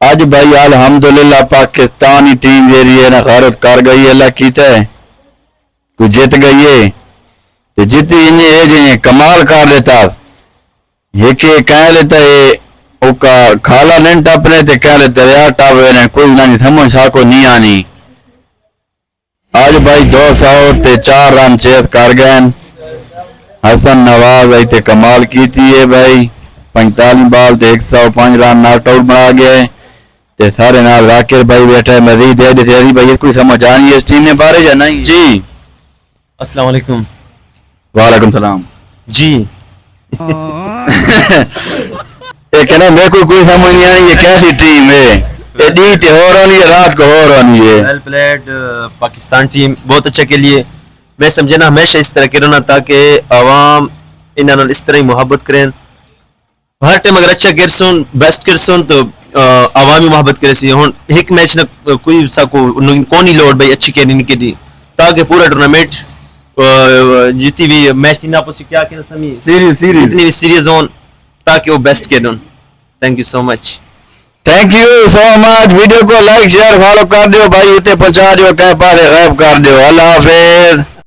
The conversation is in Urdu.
اج بھائی الحمدللہ پاکستانی ٹیم جیری ہے نا غارت کر گئی ہے، اللہ کیتا ہے کو جیت گئی ہے تو جیتی انہیں جی کمال کر لیتا ایک کہہ لیتا ہے او کا کھالا نہیں ٹپنے تے کہہ لیتا یار ٹپ نے کوئی نہ سمجھ ساکو نہیں آنی آج بھائی 204 رن چیت کر گئے حسن نواز آئی تے کمال کیتی ہے بھائی 45 بال تے 105 رن ناٹ آؤٹ بنا گئے تے سارے نال ذاکر بھائی بیٹھا ہے مزید ہے جیسے بھائی کوئی سمجھ آنی ہے اس ٹیم نے بارے یا نہیں جی السلام علیکم وعلیکم السلام جی یہ کہنا میرے کو کوئی سمجھ نہیں آئی یہ کیسی ٹیم ہے یہ ڈی تے ہو رہی ہے رات کو ہو رہی ہے ویل پلیڈ پاکستان ٹیم بہت اچھا کے لیے میں سمجھے نا ہمیشہ اس طرح کرنا تاکہ عوام انہوں نے اس طرح ہی محبت کریں ہر ٹائم اگر اچھا کرسن بیسٹ کرسن تو عوامی محبت کرے سی ہوں ایک میچ نہ کوئی سا کو کونی لوڈ بھائی اچھی کہنی نہیں کی تاکہ پورا ٹورنامنٹ جتنی بھی میچ تھی آپ کیا کہنا سمی جتنی بھی سیریز ہوں تاکہ وہ بیسٹ کریں thank you so much thank you so much video کو لائک شیئر فالو کر دیو بھائی اتنے پہنچا دیو کہیں پارے غائب کر دیو اللہ حافظ